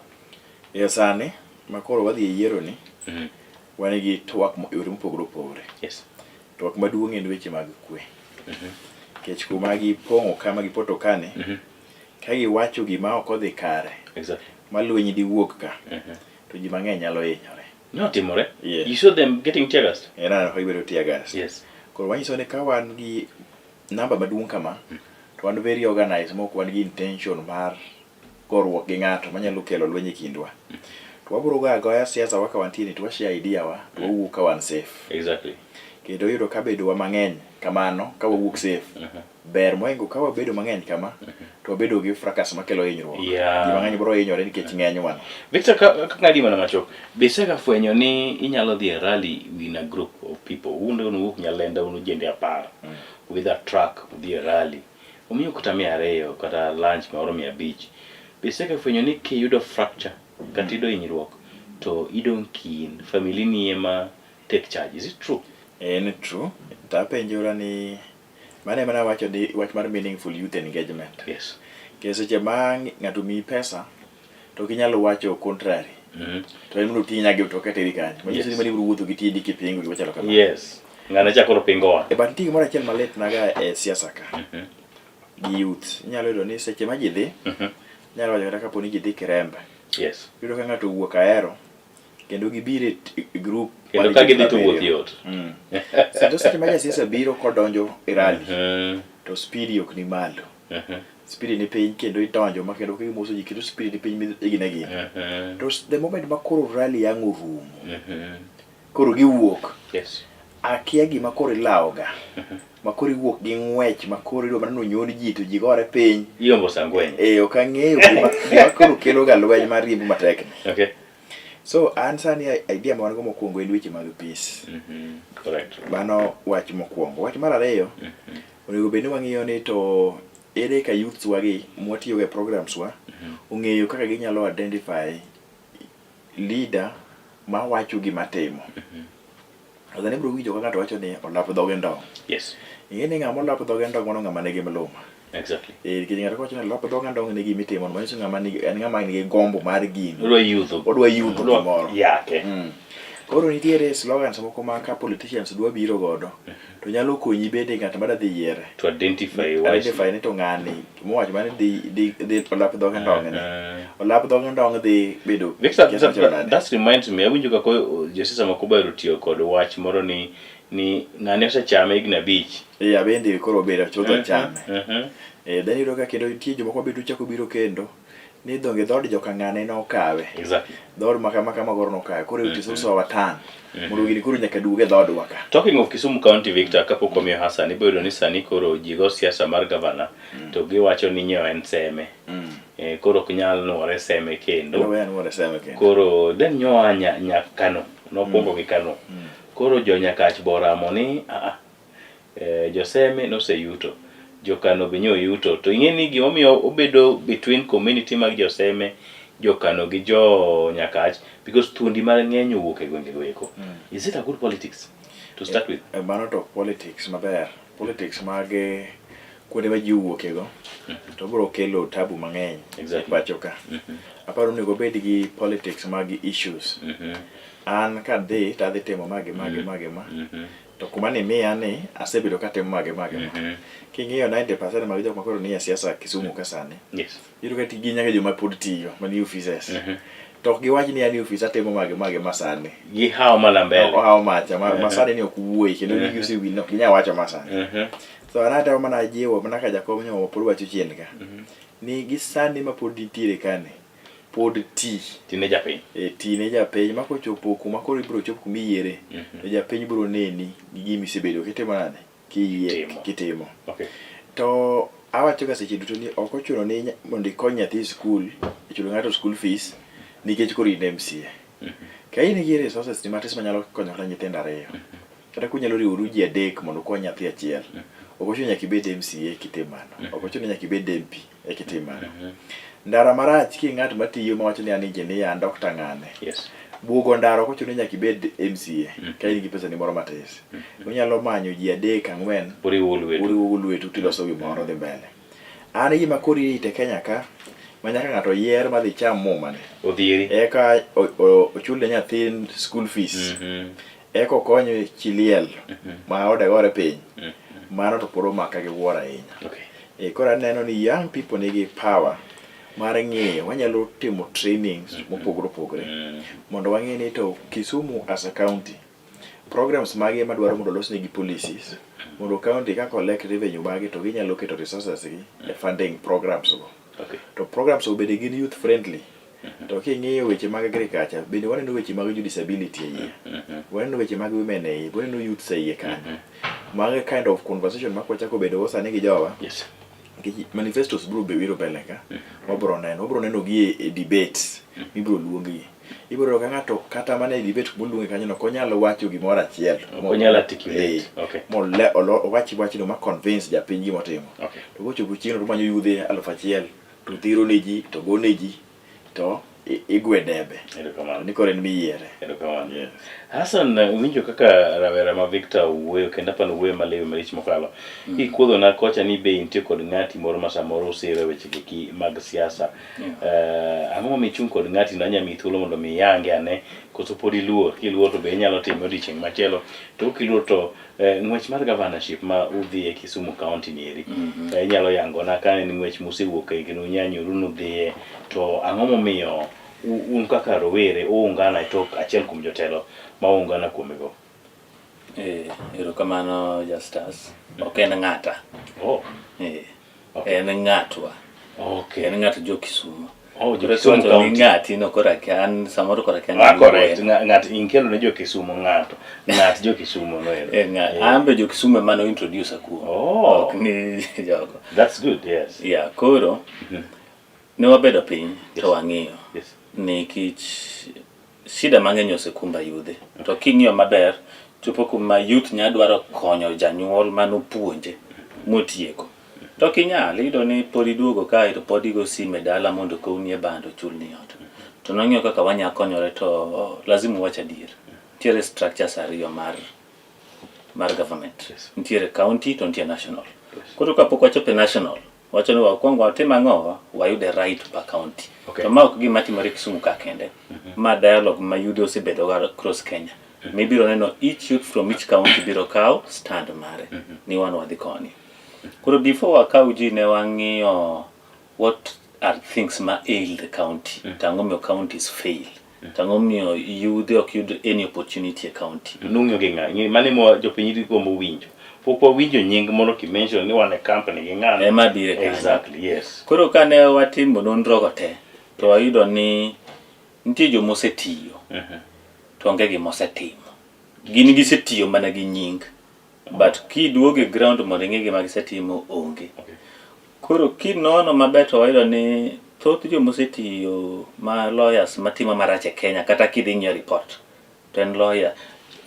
Sani ma koro wadhi e yiero ni wan gi twak yore mopogore opogore. Yes. Twak maduong' en weche mag kwe. Kech kuma gipong'o kama gipoto kane ka giwacho gima ok odhi kare Exactly. malwenyi di wuok ka to ji mang'eny nyalo hinyore. No timore. Yeah. You saw them getting tear gassed. Ena ibedo tear gas. Yes. Koro wanyiso ni ka wan gi namba maduong' kama to wan very organized mok wan gi intention mar goruok gi ng'ato manyalo kelo lweny e kindwa. To wabiro goya siasa waka wantiere to washare idea wa to wawuok ka wan safe. Exactly. Kendo yudo ka bedowa mang'eny kamano ka wawuok safe. Ber moingo ka wabedo mang'eny kama to wabedo gi fracas makelo hinyruok. Yeah. Ji mang'eny biro hinyore nikech ng'eny wan. Victor, ka ng'adi mana machok, bese ka fwenyo ni inyalo dhi a rally in a group of people. Unde wuok Nyalenda unu jende 10 with a truck dhi a rally. Omiyo kata 200 kata lunch moro 500. Bese ka fwenyo ni kiyudo fracture kata ido hinyruok to idong kin family ni ema take charge. Is it true? En true. Tapenjora ni mane mana wacho di wach mar meaningful youth engagement. Yes. Seche ma ng'ato mi pesa to ginyalo wacho contrary. To en mno tinya gi to keteri kanyo. Manyiso ni mali biro wuotho gi tidi kipingo gi wachalo kamano. Yes. Ng'ana chakoro pingowa. E ban tigi moro achiel malet naga e siasa ka. Gi youth. Inyalo yudo ni seche ma ji dhi. Nyalo wacho kata kapo ni ji dhi Kirembe. Yes. Yudo ka ng'ato wuok Ahero kendo gibire group kendo ka gidhi to wuoth yot. Seche ma siasa biro kodonjo e rally to speed yok ni malo. Speed ni piny kendo idonjo ma kendo kimoso ji kendo speed ni piny midhigina gini. To the moment ma koro rally yang orumo. Koro giwuok. Yes. Akia gima koro ilawoga. Ma koro iwuok gi ng'wech ma koro idwa mana nonyod ji to ji gore piny. Iombo sangweny. Ok ang'eyo gima koro kelo ga lweny mar riembo matek. Okay. So an sani idea ma wan go mokwongo en weche mag peace. Correct. Mano wach mokwongo. Wach mar ariyo, onego bed ni wang'iyo ni to ere ka youths wagi mwatiyo ga programs wa ong'eyo kaka ginyalo identify leader ma wacho gima timo. Adhani bro winjo ka ng'ato wacho ni olap dhoge ndong. Yes. Ing'e ni ng'ama olap dhoge ndong mano ng'ama nigi miluma. Exactly. Nikech ng'ato wacho ni olap dhoge ndong nigi mitimo no manyiso ng'ama nigi gombo mar gino. Odwa yudho. Odwa yudho gimoro. Yake. Koro nitiere slogans moko ma ka politicians dwa biro godo to nyalo konyi bende ng'at ma dhi yiere to identify ni to ng'ani mowacho mane dhi olap dhoge ndong ne. Olap dhoge ndong dhi bedo. That reminds me, awinjo kako josiasa moko biro tiyo kod wach moro ni ng'ani osechame higni 5. Abende koro bedo chutho chame. Then yudo ka kendo nitie jomoko bedo chako biro kendo ni donge dhod joka ng'ane no kawe. Exactly. Dhod makama goro no kawe. Koro it is also watan. Mondo gini koro nyaka duoge dhod waka. Talking of Kisumu County, Victor, kapok omiyo Hassan iboyudo ni sani koro jigo siasa mar gavana to giwacho ni nyo en seme. Koro ok nyal nuore seme kendo. Koro den nyo nyakano nokwongo gi Kano. Koro jo nyakach boramo ni joseme noseyuto. Jokano be nyo yuto to ing'e ni gima omiyo obedo between community mag joseme, jokano gi jo nyakach because thuondi mar ng'eny owuok e gwenge goeko. Is it a good politics to start with? Mano to politics maber. Politics mag kuonde ma ji wuoke go to biro kelo tabu mang'eny e pacho ka. Aparo ni go bed gi politics mag issues. An ka dhi tadhi timo mage ma to kuma ni miya ni asebedo ka timo mage ma. King'iyo 90% mag jok makoro ni siasa Kisumu ka sani. Yes. Yudo ka tigi nyaka joma pod tiyo mani offices. To giwach ni ani office atimo mage ma sani. Gi how malambele. How macha ma sani ni ok wuoyi kendo ni usi will no kinya wacho ma sani. So anata mana jiwo mana ka jakom nyo pod wacho chien ka. Ni gi sani ma pod nitiere kane. Pod teenager piny. Teenager piny ma kochopo kuma koro ibiro chopo kuma yiere. To japiny biro neni gi gimi sebedo kitimo nade? Kitimo. Okay. To awacho ga seche duto ni ok ochuno ni mondo ikony nyathi skul, ichulo ng'ato school fees nikech koro in MCA. Ka in gi resources matis manyalo konyo kata nyithindo 2. Kata kunyalo riworu ji 3 mondo okony nyathi achiel. Ok ochuno nyaka ibed MCA kitimo mano. Ok ochuno nyaka ibed MP e kitimo mano. Ndara marach ki ng'at matiyo mawacho ni an engineer Dr. ng'ane. Yes. Bugo ndara ok ochuno nyaka ibed MCA ka in gi pesa ni moro matis. Unyalo manyo ji 3-4 uriwo lwetu tiloso gimoro dhi mbele. An gima koro ite Kenya ka manyaka ng'ato yier madhi cham mumane. Odhieri. Eka ochule nyathi school fees. Eka okonyo chiliel ma ode gore piny. Mano to poro maka gi wuora ahinya. Okay. Kora neno ni young people nigi power mar ng'eyo wanyalo timo trainings mopogore opogore mondo wang'e ni to Kisumu as a county programs mage madwaro mondo los negi policies mondo county ka collect revenue mage to ginyalo keto resources gi e funding programs go. To programs obed gi youth friendly. To king'iyo weche mag agriculture bende waneno weche mag disability waneno weche mag women waneno youth say kanyo mag kind of conversation makwachako bedo sani gi jowa. Yes. Manifestos bro be wiro mbele ka wabro neno gi e debates ibro luongi ibro ka ng'ato kata mana e debate boluongi kanyo no konyalo wacho gimoro achiel konyalo articulate wach no ma convince japiny gimo timo to gocho chieng' to manyo yudhe 1000 to thiro ne ji to go ne ji to igwe debe ni kore ni yiere. Hassan, winjo kaka rawera ma Victor wuoyo kendo pano wuoyo malewe malich mokalo ikuodho na kocha ni be intie kod ng'ati moro ma samoro osere weche gi mag siasa. Ang'o michung' kod ng'ati na nyami thuolo mondo mi yange ane koso pod iluor kiluor to be inyalo timo odiochieng' machielo to kiluor to ng'wech mar governorship ma udhi e Kisumu County ni eri inyalo yango na ka en ng'wech musewuok e kendo nyanyoru nudhiye to ang'o momiyo un kaka rowere uungana e tok achiel kuom jotelo ma uungana kuomego? Erokamano Justus. Ok en ng'ata. En ng'atwa. En ng'at jo Kisumu. Kisumu County. Ng'ati no kora kan samoro kora kan. Correct. Ng'at inkelo ne jo Kisumu ng'at jo Kisumu no ero. Ambe jo Kisumu mano introduce akuo. Ok ni jogo. That's good, yes. Yeah, koro ne wabedo piny to wang'iyo. Yes. Nikech shida mang'eny osekumba yudhe. To king'iyo maber chopo kuma youth nya dwaro konyo janyuol manopuonje motieko. To kinyal iyudo ni pod iduogo kae to pod igo sime dala mondo kownie bando chulni ot. To nang'iyo kaka wanya konyore to lazima wach adier. Tiere structures ariyo mar government. Ntiere county to ntiere national. Koro kapok wachope national wacho ni wakwongo watim ang'o wayude right per county. To ma ok gima timore Kisumu ka kende. Ma dialogue ma yudo osebedo across Kenya. Mibiro neno each youth from each county biro kaw stand mare ni wan wadhi koni. Koro before wakaw ji ne wang'iyo what are things ma ail the county. Tang'o miyo counties fail. Tang'o miyo yudhe ok yud any opportunity e county. Nung'yo gi ng'a mane mo jopiny gombo winjo. Pok wawinjo nying moro kimention ni wan e company gi ng'ano. Ema dire kanyo. Exactly, yes. Koro kane watimo nonro go te to wayudo ni nitie joma osetiyo to onge gima osetimo. Gin gisetiyo mana gi nying. But kiduogo e ground mondo ing'e gima gisetimo onge. Koro kinono maber to wayudo ni thoth joma osetiyo ma lawyers matimo marach e Kenya kata kidhi ng'iyo report to en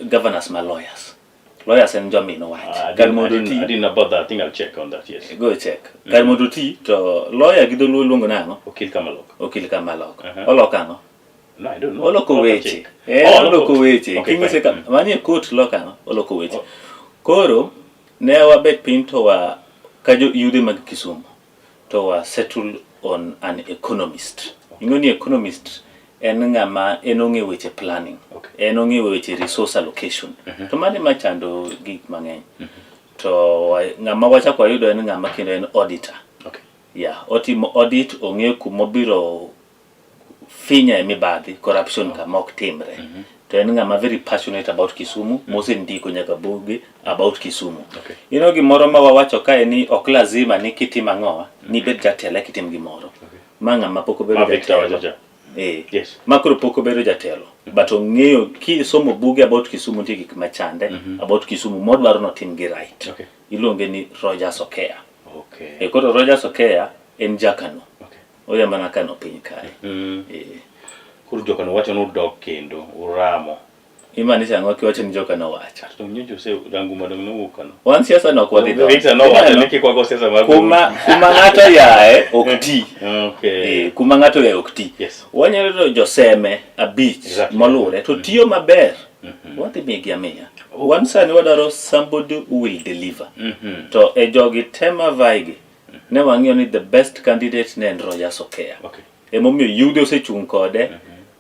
governors ma lawyers. Lawyers and Jamino White. I didn't know about that. I think I'll check on that, yes. Go check. Karmodoti to lawyer gido luongo nango? Okil Kamalok. Okil Kamalok. Olokano? No, I don't know. Oloko weche. Oloko weche. Kingise ka manie court lokano oloko weche. Koro ne wabet piny to wa kajo yude mag Kisumu to wa settle on an economist. Ingoni economist en ng'ama enong'e weche planning. Enong'e weche resource allocation. To mane machando gik mang'eny. To ng'ama wachako wayudo en ng'ama kendo en auditor. Yeah, otimo audit ong'e kumobiro finya mibadhi corruption kama ok timre. To en ng'ama very passionate about Kisumu, mosendiko nyaka buge about Kisumu. You know gimoro ma wawacho kae ni ok lazima ni kitim ang'owa ni bed jatelo kitim gimoro. Ma ng'ama pok obedo jatelo. Yes. Makro pok obedo jatelo. But ong'eyo ki somo buge about Kisumu nitie gik machande about Kisumu modwaro notim gi right. Iluonge ni Rogers Okea. Koro Rogers Okea en jakano. Oyamba na kano piny kae. Koro jokano wacho no dok kendo uramo. Imaanisha ang'o kiwacho ni jokano wacho? To nyinjo se rangu madong no wukano. Wan siasa no kwa dito. Victor no wacho ni kikwago siasa mar kuma ng'ato yae ok ti. Kuma ng'ato yae ok ti. Wanyalo joseme abich molure to tiyo maber. What be giamia? One sani wadaro somebody who will deliver. To e jogi tema vaigi. Ne wang'iyo ni the best candidate ne en Rogers Okea. Emomiyo yude osechung' kode,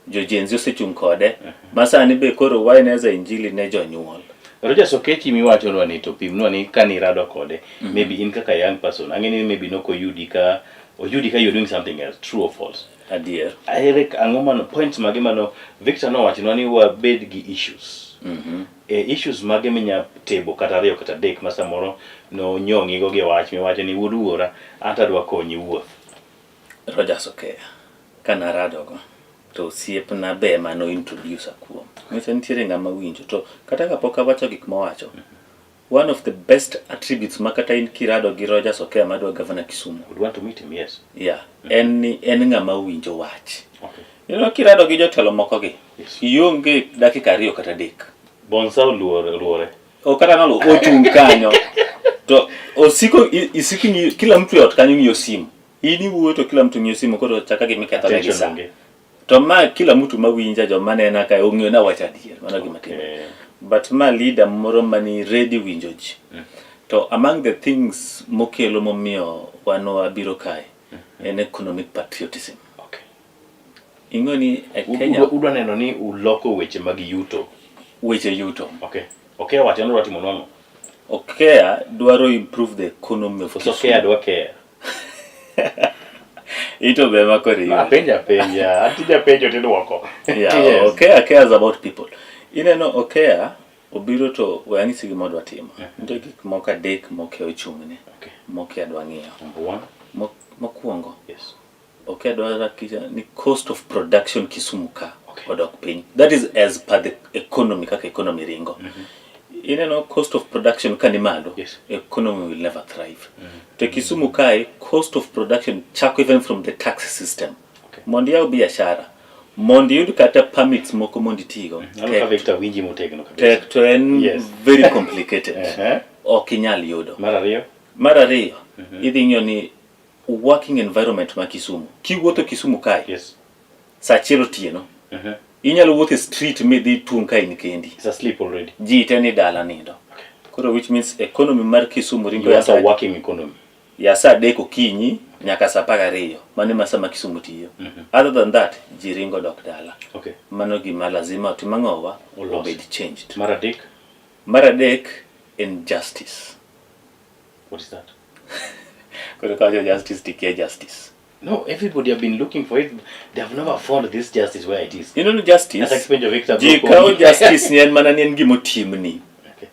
jo Gen Z osechung' kode, masani be koro waeneza injili ne jonyuol. Rogers Okechi miwacho no ni to pimno ni kanirado kode maybe in kaka young person angeni maybe no oyudi ka you're doing something else, true or false. Adier. Eric angomano points mage mano Victor no wacho ni wabed gi issues. Issues mage minya tebo kata ariyo kata dek ma samoro no nyongi go gi wach miwacho ni wuora anta dwa konyi wuoth. Rogers Okeya kana rado go to siepna be mano introduce akuom. Nyiso nitiere ng'ama winjo to kata kapok awacho gik mawacho. One of the best attributes makata in kirado gi Rogers Okeya madwa governor Kisumu. Would want to meet him, yes. Yeah. En ng'ama winjo wach. Okay. You know kirado gi jotelo moko gi. Yes. Ionge dakika 2 kata 3. Bonsa luore. O kata no ochung kanyo. To isiki kila mtu yot kanyo ng'iyo simu. Ini wuoto kila mtu ng'iyo simu koro chaka gi miketho ne gisa. To ma kila mtu mawinja jo manena ka ong'eyo na wacha adier mano gima timo. But ma leader moro mani ready winjo ji. To among the things mokelo momiyo wano abiro kai en economic patriotism. Okay. Ingoni Kenya udwa neno ni uloko weche mag yuto. Weche yuto. Okay. Okay, wacho no watimo nono. Okay, dwaro improve the economy of Kisumu. Okay, adwa care. Ito be makori. Penja. Atija penjo tidwoko. Yeah, yes. Okay, cares about people. Ineno Okeya obiro to wang'isi gima odwa timo. Nitie gik moko adek moke ochung'ne. Okay. Moke adwa ng'iyo. Number 1. Mokwongo. Yes. Okeya dwaro ni cost of production Kisumu ka odok piny. That is as per the economy kaka economy ringo. Ineno cost of production ka ni malo. Yes. Economy will never thrive. To Kisumu kai cost of production chako even from the tax system. Okay. Mondi yao biashara. Mondi yud kata permits moko mondi tigo. Aloka Victor winji motegno kabisa. To en very complicated. Okinyal yudo. Mara ariyo. Idhi ng'iyo ni working environment ma Kisumu. Kiwuotho Kisumu kai. Yes. Sa achiel otieno. Inyalo wuotho street midhi tung kai ni kendi. It's asleep already. Ji te ni dala nindo. Koro which means economy mar Kisumu ringo ya sa working economy. Ya sa deko kinyi nyaka sa 12 mane masama Kisumu tiyo. Other than that ji ringo dok dala. Okay. Mano gima lazima otimang'owa obed changed. Maradek injustice. What is that? Koro kajo justice tikia justice. No, everybody have been looking for it. They have never found this justice where it is. You know justice? As explained Victor. Jikao justice ni mana ni ngimo timni. Okay.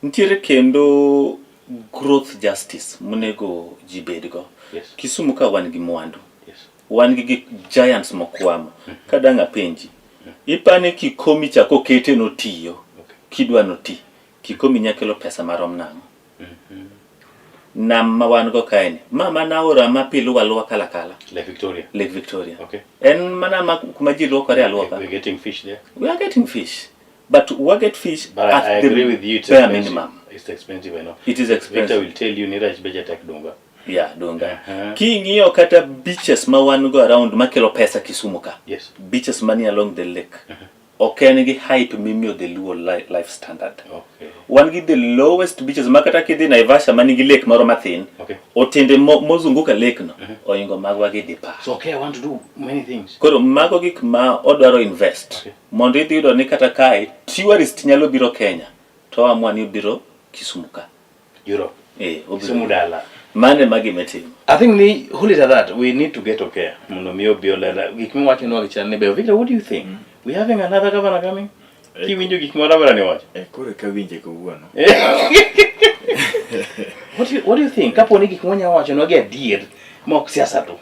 Ntiere kendo growth justice monego jibedgo. Yes. Kisumu ka wan gi mwandu. Yes. Wan gi giants mokwama. Kadanga penji. Ipane kikomi chako kete no tiyo. Okay. Kidwa no ti. Kikomi nyakelo pesa marom nango. Nam mawango kaini. Mama naora mapilu walua kala. Lake Victoria. Okay. En mana kumaji luokare aluoka. We're getting fish there. We are getting fish. But we get fish but at I agree with you, it's bare expensive. minimum. It's expensive, I know. It is expensive. Victor will tell you nirach budget tak donga. Yeah, donga. King'iyo kata beaches ma wan go around makelo pesa Kisumu ka. Yes. Beaches mani along the lake. Okay, nigi hype mimio the Luo life standard. Okay. One gi the lowest beaches makata kidhi Naivasha mani gi lake moro mathin. Okay. Otende mozunguka lake no. Oingo magwa gi dipa. So okay, I want to do many things. Koro mago gik ma odwaro invest. Okay. Mondo idhi yudo ni kata kae tourist nyalo biro Kenya. To amwa ni biro Kisumu ka. Europe. Kisumu dala. Mane magi metim. I think ni hold that we need to get okay. Mondo mio biola. Gikmi wacho no gichane be. Victor, what do you think? We having another governor coming? Kiwinjo gik moro bara ni wacho. Kore ka winje kawuono. What do you think? Kapo ni gik monya wacho no gi adier mok siasa to.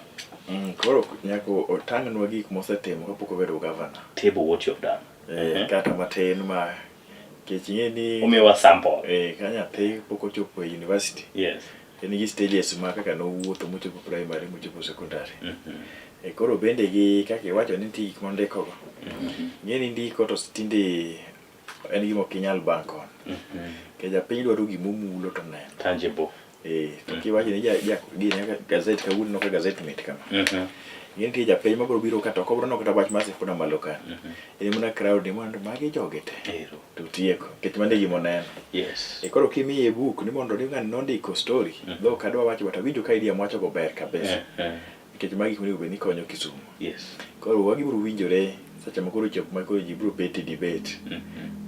Koro nyako otang'nwa gik mosetimo kapok obedo governor. Table what you have done. Kata matin ma keching'e ni umewa sample. Ka nyathi pok ochopo e university. Yes. En gi stages ma kaka nowuotho mochopo primary mochopo secondary. Koro bende gi kaka iwacho ni nitie gik mondikogo. Ng'eni ndiko to tinde en gima ok inyal banko. Ke japiny dwaro gimomulo to neno. Tangible. To kiwacho ni nyaka gazet kawuono ka gazet mit kama. Ng'eni tie japiny mabiro biro kata ok obro no kata wach masifuna malo kan. En mana crowd ni mondo magi joge te. To tieko. Kech mane gimo neno. Yes. Koro kimiye book ni mondo ng'ani nondiko story. Dho kadwa wacho bata winjo ka idea mwacho go ber kabisa. Kech magi kuni ube ni konyo Kisumu. Yes. Koro wagi biro winjore Sacha makoro chop makoro ji bro beti debate.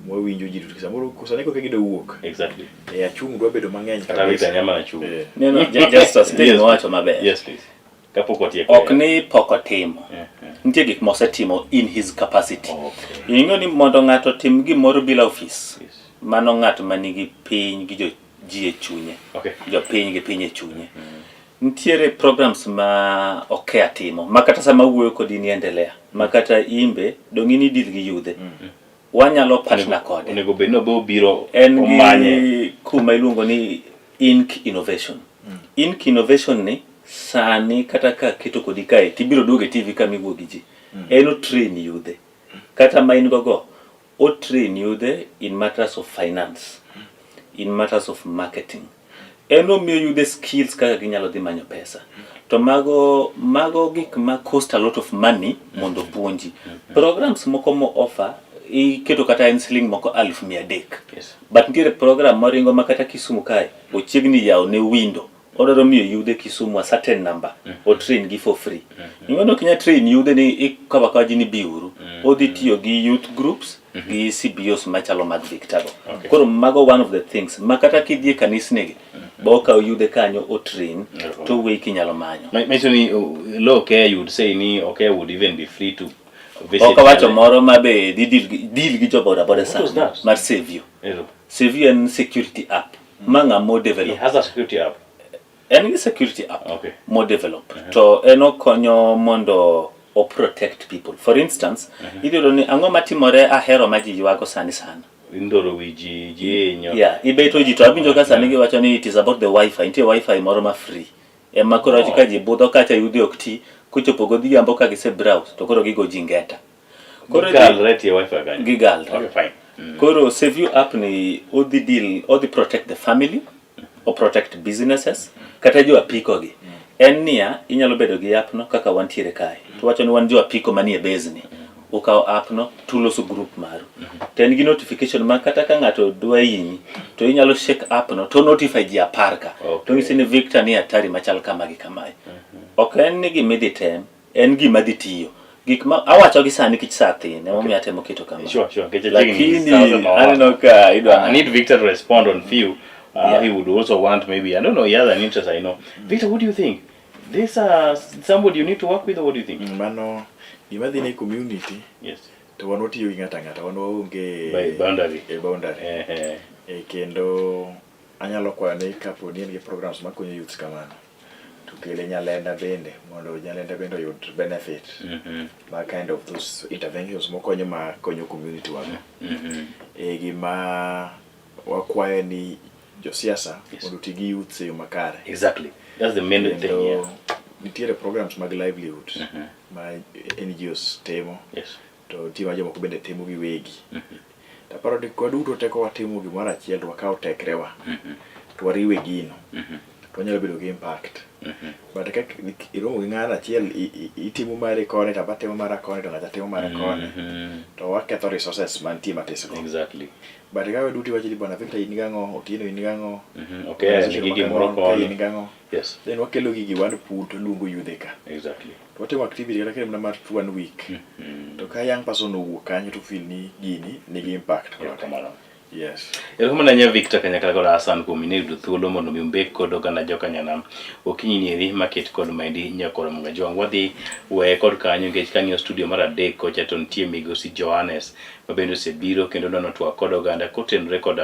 Mwa winjo ji tu samoro kusane ko kagida wuok. Exactly. Achung dwa bedo mang'eny Kata Victor nyama achung. No, just a still wacho maber. Yes, please. Kapok watieko. Ok ni poko timo. Nitie gik mosetimo in his capacity. Ing'eyo ni mondo ng'ato tim gimoro bila office. Mano ng'at manigi piny gi ji e chunye. Jo piny gi piny e chunye. Nitiere programs ma ok atimo. Makata sama wuoyo kodi ni endelea. Makata imbe dongini deal gi yudhe. Wanyalo partner kode. Onego bedno bo biro omanye kuma iluongo ni Ink Innovation. Ink Innovation ni sani kata ka keto kodi kae tibiro duoge TV kama iwuo gi ji. En o train yudhe. Kata ma in gogo o train yudhe in matters of finance, in matters of marketing. En o miyo yudhe skills kaka ginyalo dhi manyo pesa. To mago gik ma cost a lot of money mondo puonji. Programs moko mo offer iketo kata en sling moko 1,300. Yes. But nitiere program moringo makata Kisumu kae ochiegni yawo ne window. Odaro miyo yudhe Kisumu a certain number o train gi for free. Ingono kinya train yudhe ni ikawa kwa jini biuru. Odhi tiyo gi youth groups gi CBOs machalo mag Victor. Koro mago one of the things makata kidhie kanisnegi boka yudhe kanyo o train to we kinyalo manyo. Mechoni low care you would say ni okay would even be free to visit. Oka wacho moro mabe deal gi joboda boda sana mar Savio. Savio en security app. Manga mo develop. It has a security app. En security app. More develop. To eno konyo mondo o protect people. For instance, idiro ni ang'o matimore ahero maji ywago sani sana. Indoro wiji jenyo. Yeah, ibeto ji to abinjo ka sani giwacho ni it is about the wifi. Nitie wifi moro ma free. Ema koro ka ji budho kacha yudhi okti kuchopo godhiambo ka gise browse to koro gigo jingeta. Koro galreti wifi kanyo. Gigalre. Okay, fine. Koro Savio app ni odi protect the family or protect businesses kata jo apiko gi. En niya inyalo bedo gi app no kaka wantiere kae. To wacho ni wan jo apiko manie base ni. Ukaw app no tuloso group maru. Ten gi notification ma kata ka ng'ato dwa yinyi to inyalo shake app no to notify ji 10 ka. To ngisi ni Victor ni atari machal kama gi kamae. Ok en ni gima idhi tem, en gima dhi tiyo. Gik ma awacho gi sani kich saa thin, emo mi atemo keto kama. Sure. Lakini aneno ka I need Victor to respond on few. He would also want maybe, I don't know, he has an interest, I know. Victor, what do you think? This somebody you need to work with, or what do you think? Mano, gima dhi ne community. Yes. To wan watiyo gi ng'ata ng'ata, wan waonge boundary. Boundary. Kendo anyalo kwayo ni kapo ni en gi programs makonyo youth kamano. To kele Nyalenda bende, mondo Nyalenda bende oyud benefit. Ma kind of those interventions mokonyo ma konyo community wago. Gima wakwayo ni josiasa mondo ti gi youth e yo makare. Exactly. That's the main thing here. Nitiere programs mag livelihood ma NGOs temo. Yes. To tima jomoko bende temo gi wegi. Taparo ni kwa duto teko watimo gimoro achiel to wakawo tekrewa. To wariwe gino. To wanyalo bedo gi impact. But ka iromo gi ng'ato achiel itimo mare kone to batimo mara kone to ng'ato timo mara kone. To waketho resources mantie matiso. Exactly. But ka duto wacho ni bwana Victor in gang'o, Otieno in gang'o. Okay, gigi moro kone. In gang'o. Yes. Then wakelo gigi wan pool to luongo yudhe ka. Exactly. To watimo activity kata kendo mar 1 week. To ka young person owuok kanyo to feel ni gini nigi impact. Yes. Erokamano nya Victor kanyakla kod Hassan kuom inedo thuolo mondo mi umbek kod oganda joka Nyanam. Okinyi nieri maket kod maendi nyakoro mga jwang. Wadhi we kod kanyo nikech kanyo studio mar adek kocha to nitie migosi Johannes mabende osebiro kendo nono twak kod oganda kotenore kod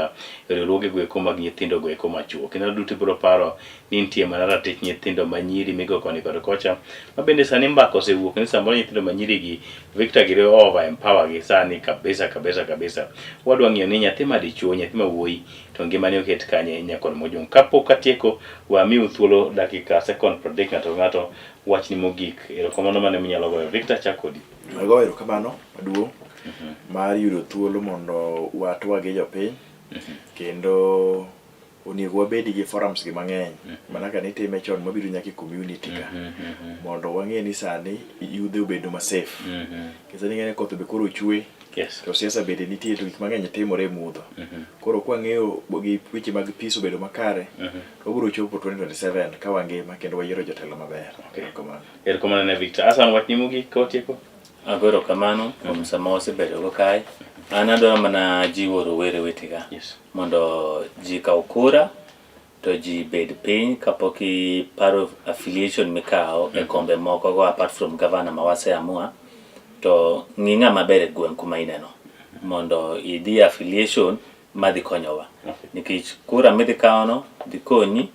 riwruoge go eko mag nyithindo go eko machuo. Kendo duto biro paro ni nitie mana ratich nyithindo manyiri migo koni kod kocha. Mabende sani mbako osewuok ni samoro nyithindo manyiri gi Victor gire over empower gi sani kabisa. Wadwa ng'iyo ni nyathi madichuo nyathi mawuoyi to ngimane oket kanye nyakon mojong. Kapok atieko wamiu thuolo dakika second predict ng'ato wachni mogik. Erokamano mane minyalo goyo Victor chakodi. Agoyo erokamano maduong' mar yudo thuolo mondo watwage jopiny kendo onego wabedi gi forums gi mang'eny mana ka nitime chon mabiro nyaka community ka mondo wang'e ni sani yudhe obedo ma safe kesa ni ng'ene koth be koro chwe. Yes. To siasa bende nitie to gik mang'eny timore mudho. Koro kwa ng'eyo gi weche mag peace obedo makare to biro chopo 2027 ka wangima kendo wayiero jotelo maber. Erokamano ne Victor. Hassan wachni mogik kotieko. Agoro kamano kuom sama wasebedo go kae. An adwaro mana jiwo rowere wetega mondo ji kaw kura to ji bed piny kapok iparo affiliation mikao e kombe moko go apart from governor ma waseamua to ng'i ng'ama ber e gweng' kuma ineno mondo idhi affiliation madhi konyowa nikech kura midhi kawono dhi konyi,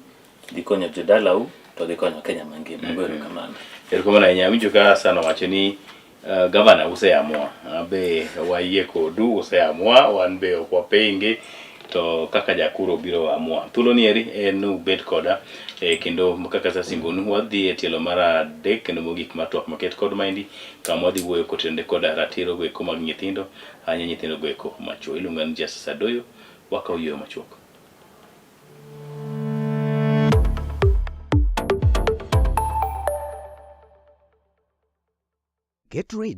dhi konyo jodalau to dhi konyo Kenya mangima. Agoro kamano. Erokamano ahinya. Awinjo ka Hassan owacho ni gavana useamua, be wayie kodu, useamua, wan be ok wapingi, to kaka jakuro biro amua. Thuolo ni eri en ubed koda kendo kaka sasimbonu wadhi e tielo mar adek kendo mogik mar twak maket kod maendi kama wadhi wuoyo kotende koda ratiro goeko mag nyithindo, hanya nyithindo goeko machuo. Iluongo ni Justice Adoyo, wakaw yweyo machuok. Get ready